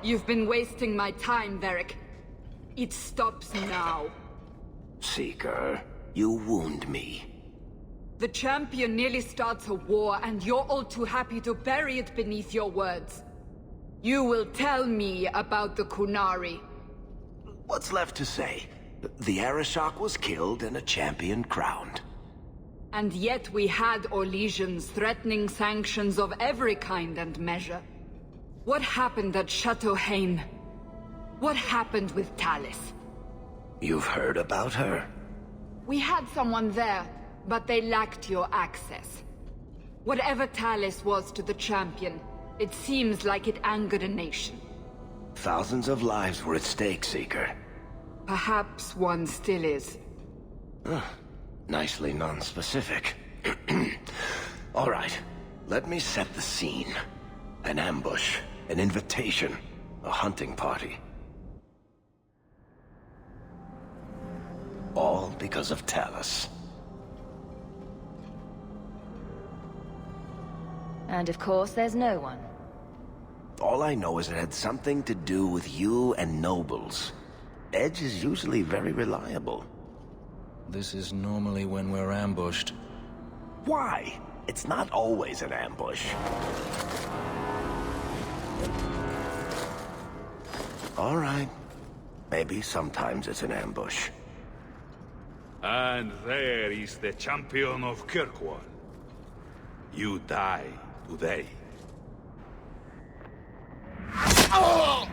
You've been wasting my time, Varric. It stops now. Seeker, you wound me. The champion nearly starts a war, and you're all too happy to bury it beneath your words. You will tell me about the Qunari. What's left to say? The Arishok was killed and a champion crowned. And yet we had Orlesians threatening sanctions of every kind and measure. What happened at Chateau Hain? What happened with Talis? You've heard about her? We had someone there, but they lacked your access. Whatever Talis was to the champion, it seems like it angered a nation. Thousands of lives were at stake, Seeker. Perhaps one still is. Nicely non-specific. All right, let me set the scene. An ambush, an invitation, a hunting party. All because of Talis. And of course, there's no one. All I know is it had something to do with you and nobles. Edge is usually very reliable. This is normally when we're ambushed. Why? It's not always an ambush. All right. Maybe sometimes it's an ambush. And there is the champion of Kirkwall. You die today. Oh!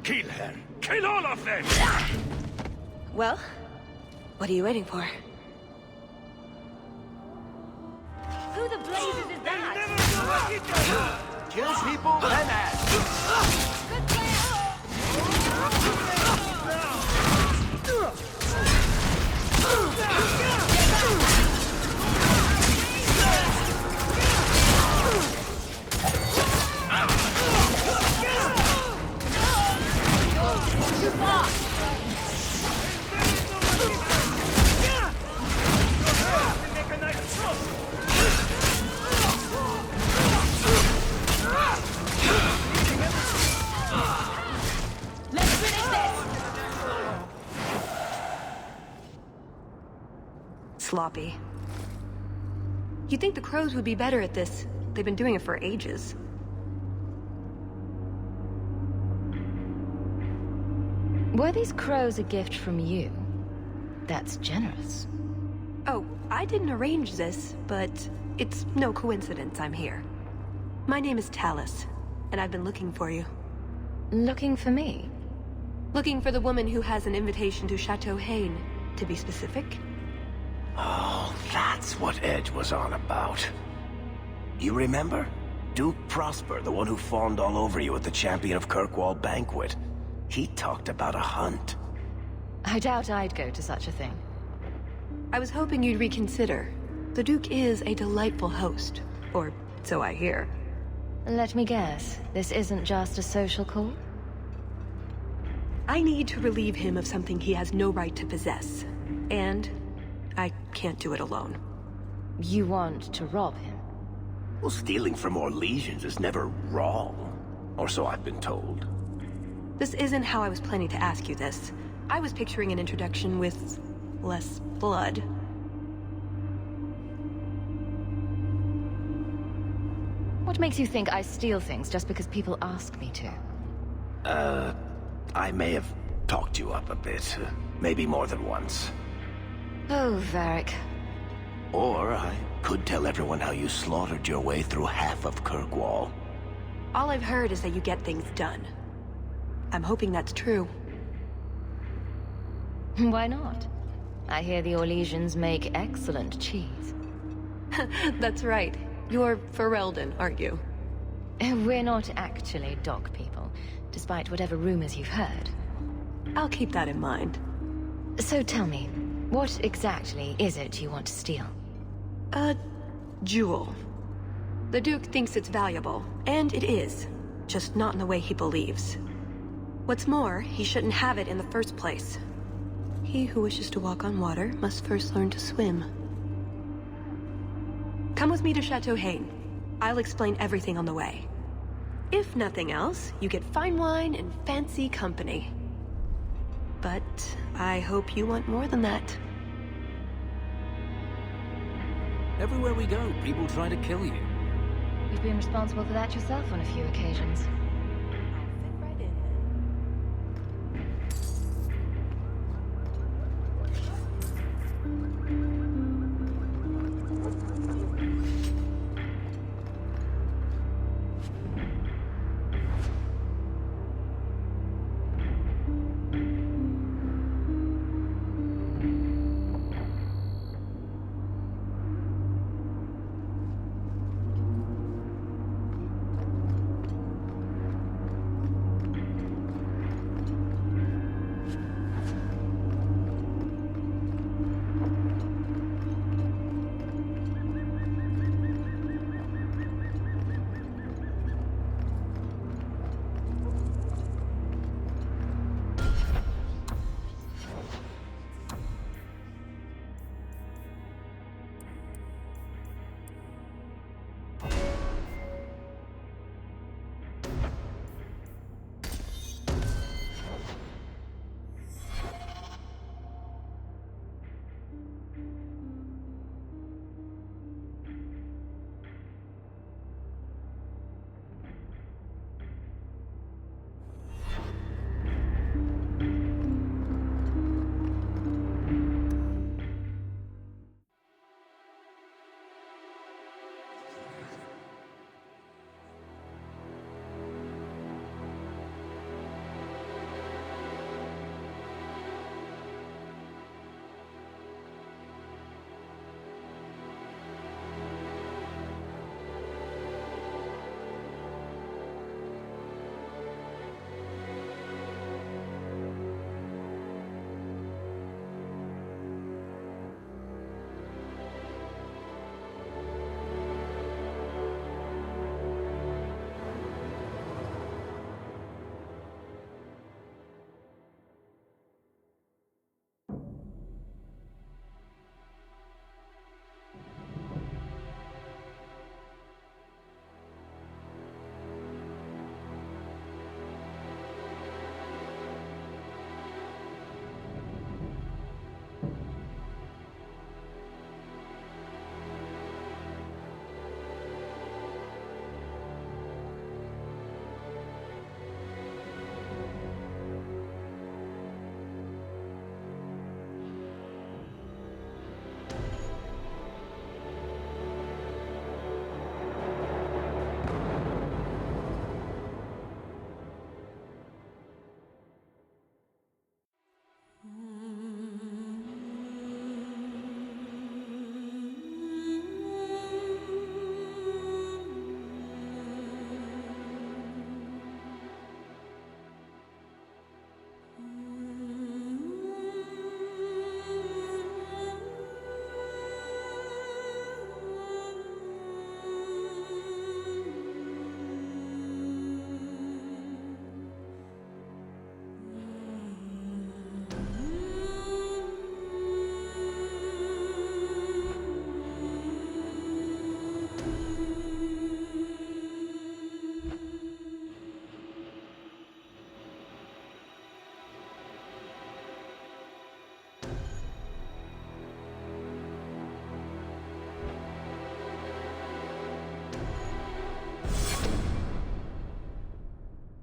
Kill her! Kill all of them! Well, what are you waiting for? Who the blazes is that? Kill people, then ask. Good plan! Sloppy. You'd think the crows would be better at this. They've been doing it for ages. Were these crows a gift from you? That's generous. Oh, I didn't arrange this, but it's no coincidence I'm here. My name is Talis, and I've been looking for you. Looking for me? Looking for the woman who has an invitation to Chateau Hain, to be specific. Oh, that's what Edge was on about. You remember? Duke Prosper, the one who fawned all over you at the Champion of Kirkwall banquet. He talked about a hunt. I doubt I'd go to such a thing. I was hoping you'd reconsider. The Duke is a delightful host, or so I hear. Let me guess, this isn't just a social call? I need to relieve him of something he has no right to possess. And I can't do it alone. You want to rob him? Well, stealing from Orlesians is never wrong. Or so I've been told. This isn't how I was planning to ask you this. I was picturing an introduction with less blood. What makes you think I steal things just because people ask me to? I may have talked you up a bit. Maybe more than once. Oh, Varric. Or I could tell everyone how you slaughtered your way through half of Kirkwall. All I've heard is that you get things done. I'm hoping that's true. Why not? I hear the Orlesians make excellent cheese. That's right. You're Ferelden, aren't you? We're not actually dog people, despite whatever rumors you've heard. I'll keep that in mind. So tell me, what exactly is it you want to steal? A jewel. The Duke thinks it's valuable, and it is. Just not in the way he believes. What's more, he shouldn't have it in the first place. He who wishes to walk on water must first learn to swim. Come with me to Chateau Hain. I'll explain everything on the way. If nothing else, you get fine wine and fancy company. But I hope you want more than that. Everywhere we go, people try to kill you. You've been responsible for that yourself on a few occasions. I'll fit right in.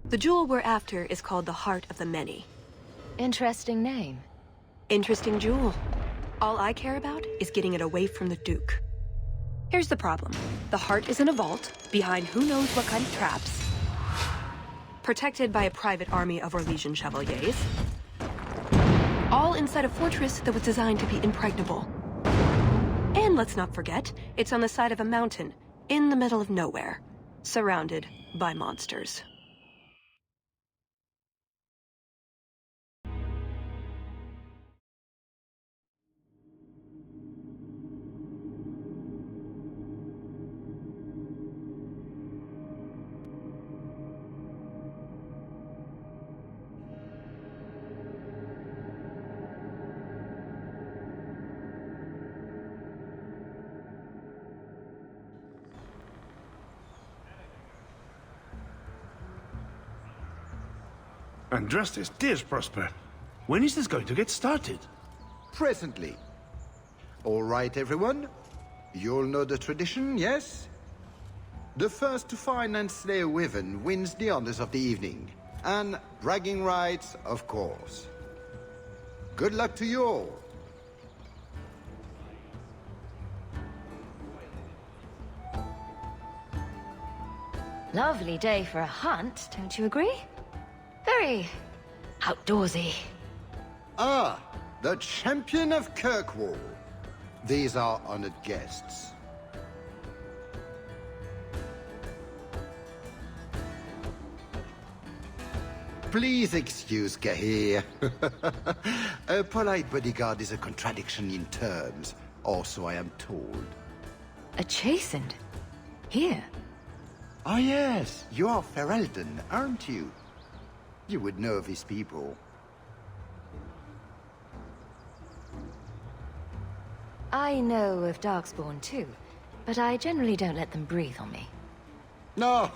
The jewel we're after is called the Heart of the Many. Interesting name. Interesting jewel. All I care about is getting it away from the Duke. Here's the problem. The heart is in a vault, behind who knows what kind of traps, protected by a private army of Orlesian chevaliers, all inside a fortress that was designed to be impregnable. And let's not forget, it's on the side of a mountain, in the middle of nowhere, surrounded by monsters. And Justice, dear Prosper, when is this going to get started? Presently. All right, everyone. You'll know the tradition, yes? The first to find and slay a wyvern wins the honors of the evening. And bragging rights, of course. Good luck to you all. Lovely day for a hunt, don't you agree? Very outdoorsy. Ah, the champion of Kirkwall. These are honored guests. Please excuse Gahir. A polite bodyguard is a contradiction in terms, or so I am told. A chastened? Here? Ah yes, you are Ferelden, aren't you? You would know these people. I know of Darkspawn too, but I generally don't let them breathe on me. No,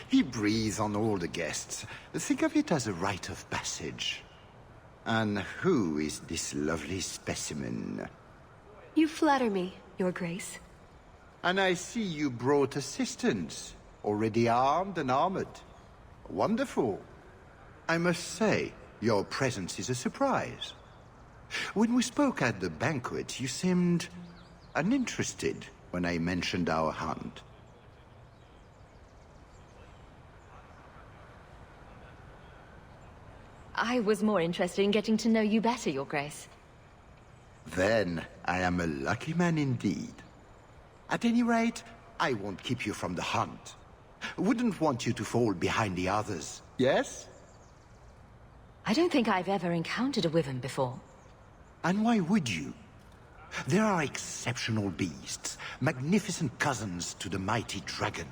he breathes on all the guests. Think of it as a rite of passage. And who is this lovely specimen? You flatter me, Your Grace. And I see you brought assistants, already armed and armored. Wonderful. I must say, your presence is a surprise. When we spoke at the banquet, you seemed uninterested when I mentioned our hunt. I was more interested in getting to know you better, Your Grace. Then I am a lucky man indeed. At any rate, I won't keep you from the hunt. Wouldn't want you to fall behind the others, yes? I don't think I've ever encountered a wyvern before. And why would you? There are exceptional beasts, magnificent cousins to the mighty dragon.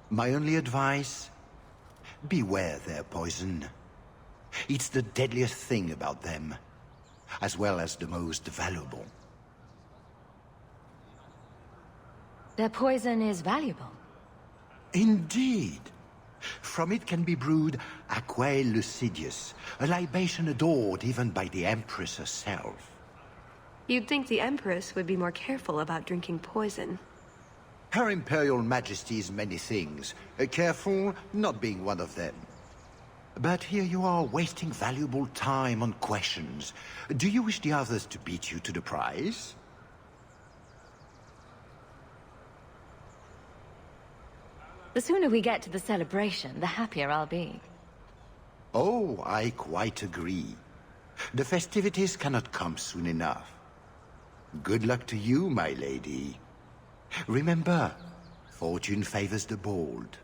My only advice? Beware their poison. It's the deadliest thing about them, as well as the most valuable. Their poison is valuable. Indeed. From it can be brewed Aquae Lucidius, a libation adored even by the Empress herself. You'd think the Empress would be more careful about drinking poison. Her Imperial Majesty's many things, careful not being one of them. But here you are wasting valuable time on questions. Do you wish the others to beat you to the prize? The sooner we get to the celebration, the happier I'll be. Oh, I quite agree. The festivities cannot come soon enough. Good luck to you, my lady. Remember, fortune favors the bold.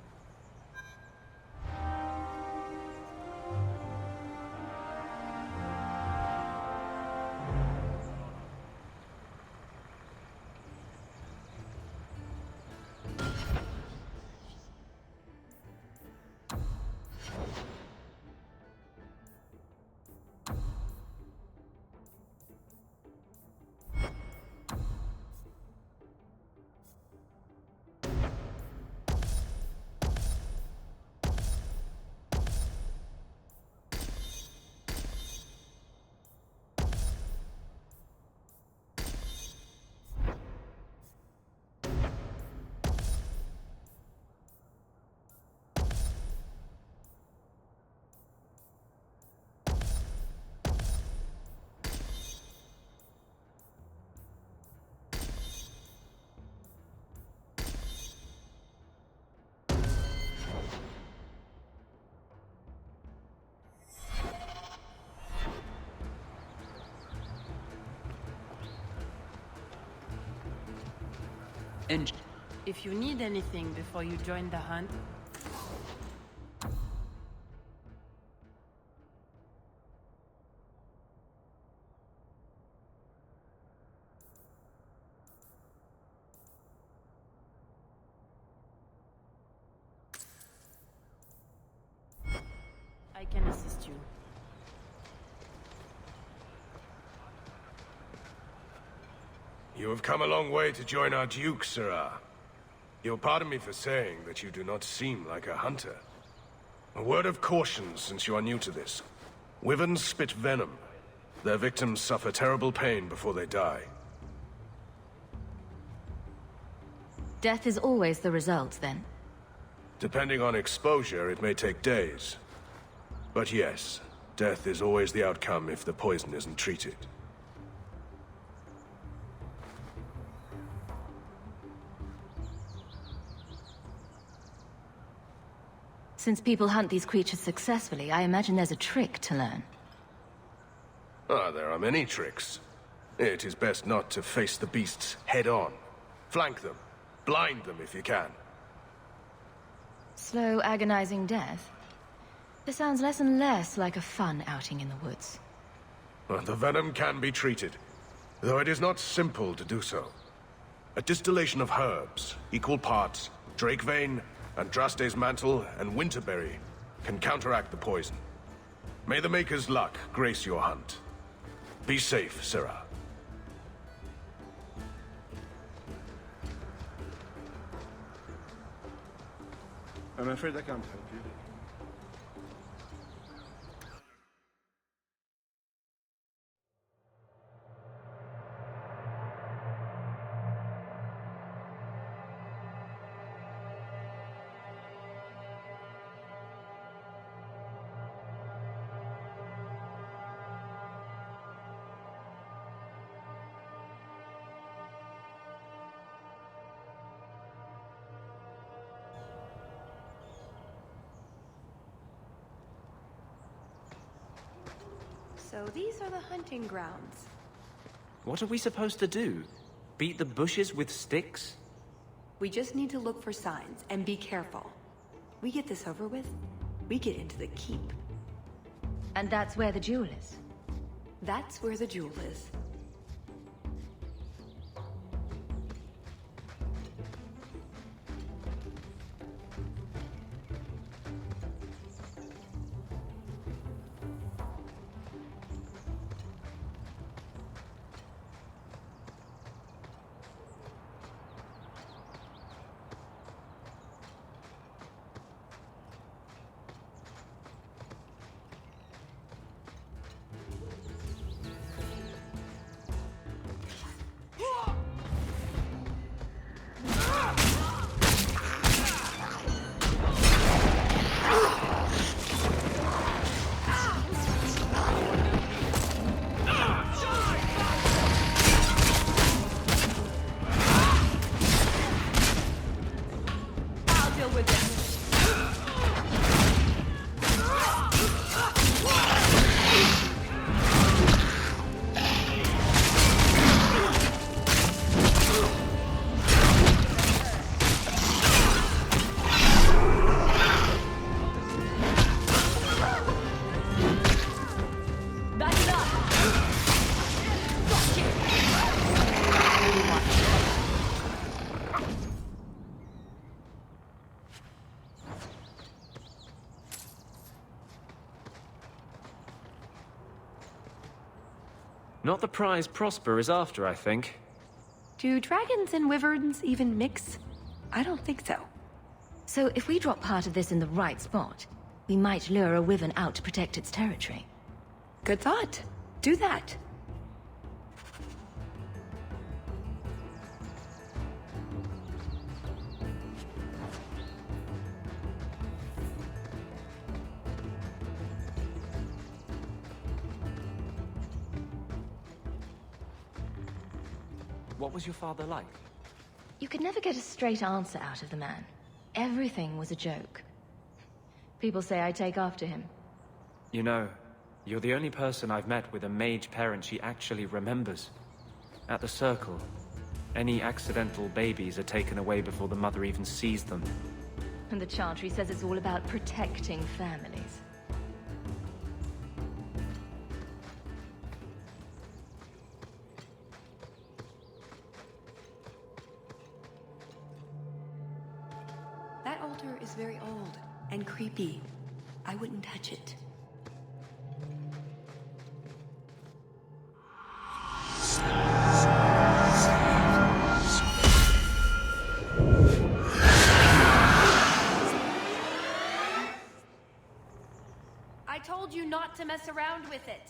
And If you need anything before you join the hunt, I can assist you. You have come a long way to join our Duke, Sirrah. You'll pardon me for saying that you do not seem like a hunter. A word of caution since you are new to this. Wyverns spit venom. Their victims suffer terrible pain before they die. Death is always the result, then. Depending on exposure, it may take days. But yes, death is always the outcome if the poison isn't treated. Since people hunt these creatures successfully, I imagine there's a trick to learn. There are many tricks. It is best not to face the beasts head-on. Flank them. Blind them if you can. Slow, agonizing death? This sounds less and less like a fun outing in the woods. The venom can be treated, though it is not simple to do so. A distillation of herbs, equal parts, drake vein, Andraste's mantle, and winterberry can counteract the poison. May the Maker's luck grace your hunt. Be safe, Sirrah. I'm afraid I can't help you. So these are the hunting grounds. what are we supposed to do? Beat the bushes with sticks? We just need to look for signs and be careful. We get this over with, we get into the keep. And that's where the jewel is. That's where the jewel is. Not the prize Prosper is after, I think. Do dragons and wyverns even mix? I don't think so. So if we drop part of this in the right spot, we might lure a wyvern out to protect its territory. Good thought. Do that. What was your father like? You could never get a straight answer out of the man. Everything was a joke. People say I take after him. You know, you're the only person I've met with a mage parent she actually remembers. At the Circle, Any accidental babies are taken away before the mother even sees them. And the Chantry says it's all about protecting families. That altar is very old and creepy. I wouldn't touch it. I told you not to mess around with it.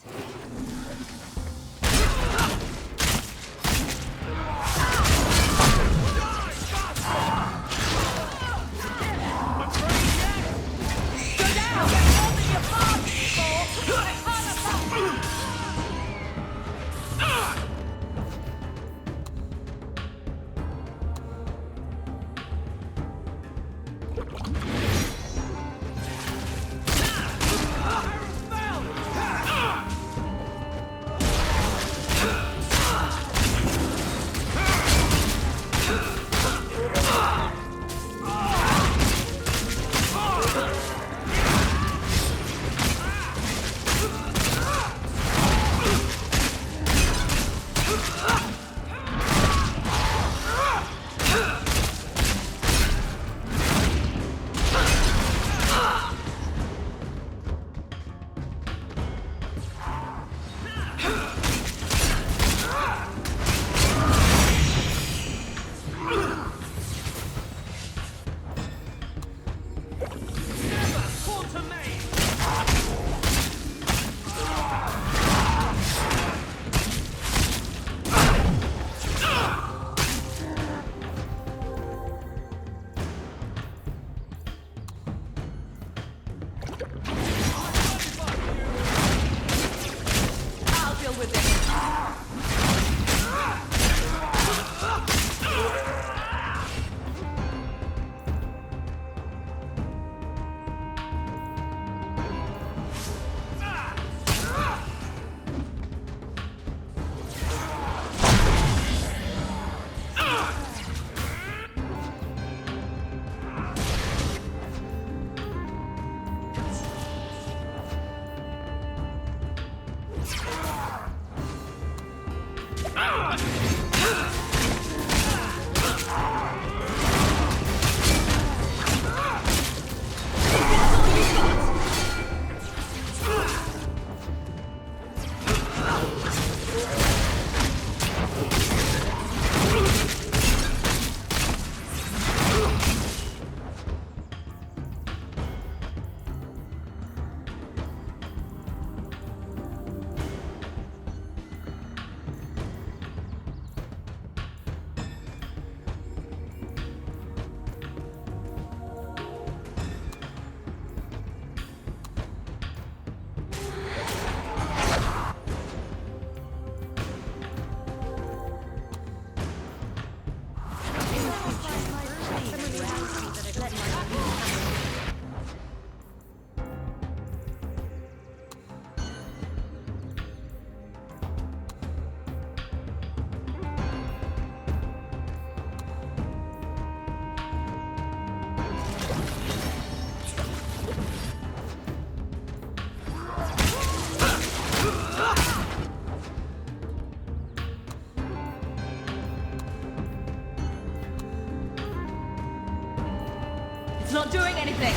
It's not doing anything!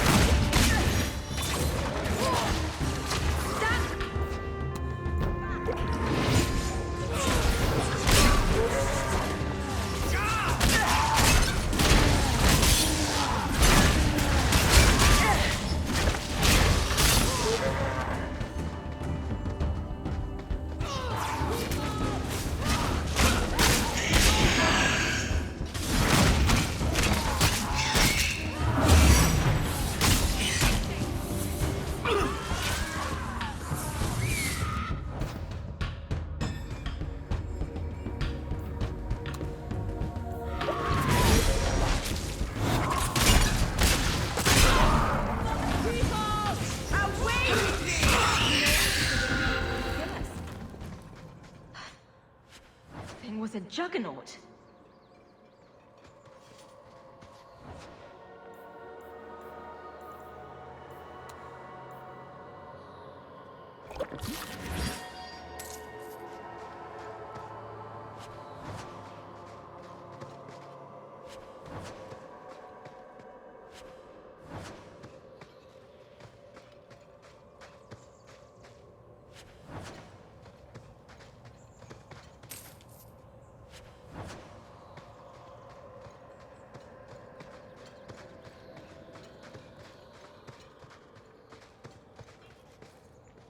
Was a juggernaut.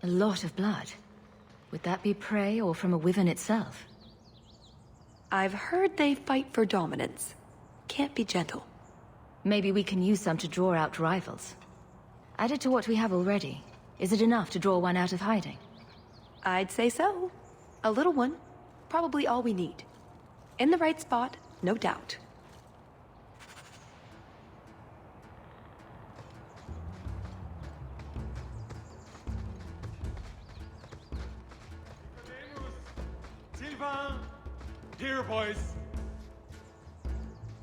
A lot of blood. Would that be prey or from a wyvern itself? I've heard they fight for dominance. Can't be gentle. Maybe we can use some to draw out rivals. Added to what we have already, is it enough to draw one out of hiding? I'd say so. A little one. Probably all we need. In the right spot, no doubt. Sylvain! Here, boys!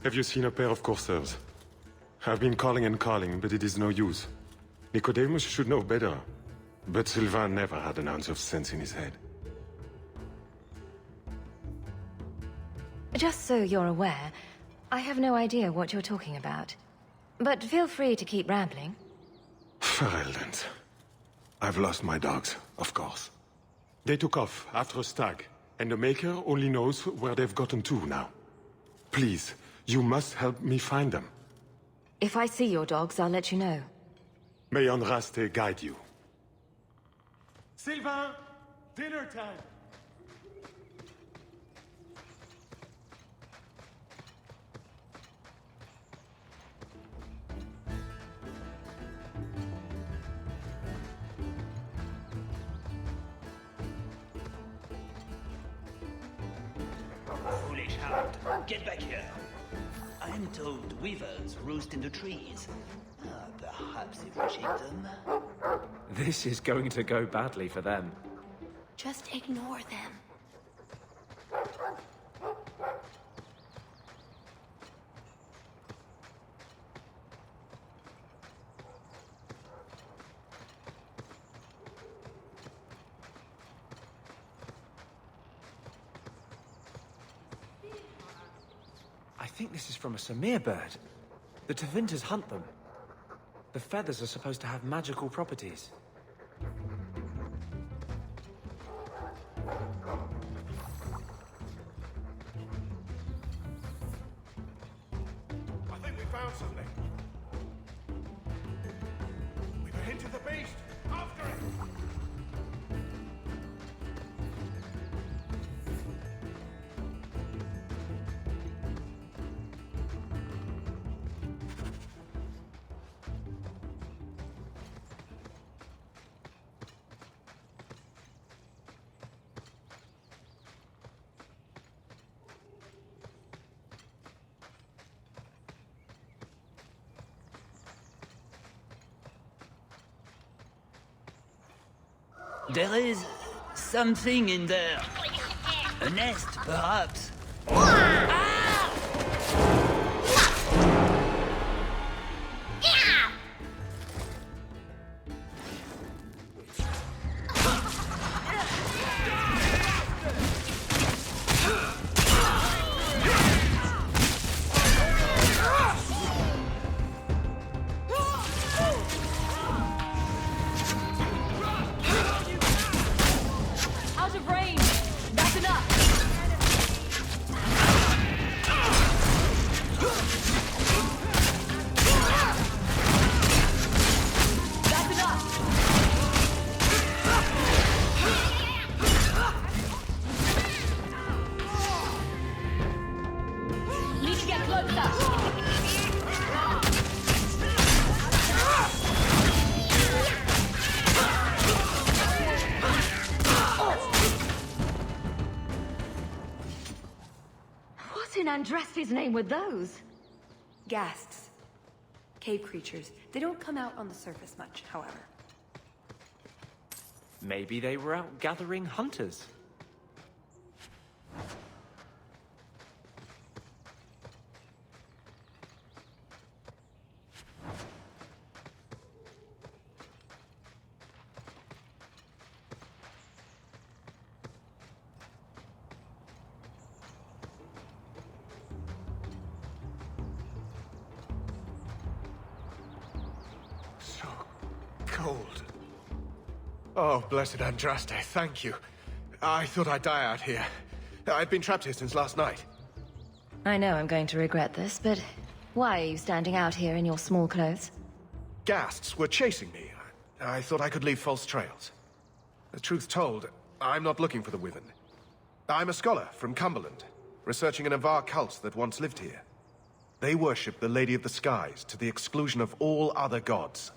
Have you seen a pair of coursers? I've been calling and calling, but it is no use. Nicodemus should know better. But Sylvain never had an ounce of sense in his head. Just so you're aware, I have no idea what you're talking about. But feel free to keep rambling. Ferelden's. I've lost my dogs, of course. They took off after a stag, and the Maker only knows where they've gotten to now. Please, you must help me find them. If I see your dogs, I'll let you know. May Andraste guide you. Sylvain! Dinner time! Foolish hound, get back here. I am told weavers roost in the trees. Perhaps if we shake them. This is going to go badly for them. Just ignore them. I think this is from a Samir bird. The Tevinters hunt them. The feathers are supposed to have magical properties. I think we found something. We've hinted the beast. After it! There is something in there. A nest, perhaps. Out of range! That's enough! That's enough! Need to get closer! What in Andraste's name were those? Ghasts. Cave creatures. They don't come out on the surface much, however. Maybe they were out gathering hunters. So cold. Oh, blessed Andraste, thank you. I thought I'd die out here. I've been trapped here since last night. I know I'm going to regret this, but why are you standing out here in your small clothes? Ghasts were chasing me. I thought I could leave false trails. The truth told, I'm not looking for the Wyvern. I'm a scholar from Cumberland, researching an Avar cult that once lived here. They worship the Lady of the Skies to the exclusion of all other gods.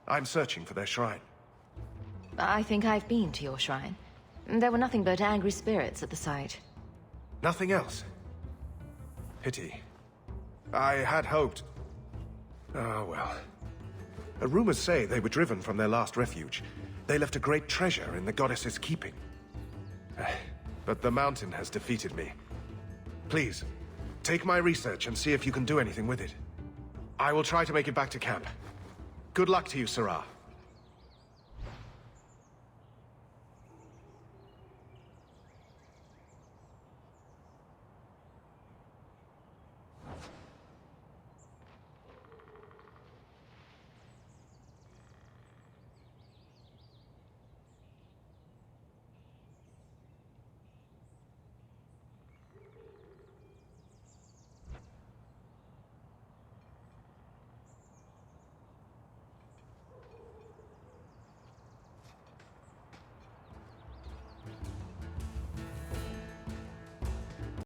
I'm searching for their shrine. I think I've been to your shrine. There were nothing but angry spirits at the site. Nothing else? Pity. I had hoped... Oh, well. Rumors say they were driven from their last refuge. They left a great treasure in the goddess's keeping. But the mountain has defeated me. Please, take my research and see if you can do anything with it. I will try to make it back to camp. Good luck to you, Sarah.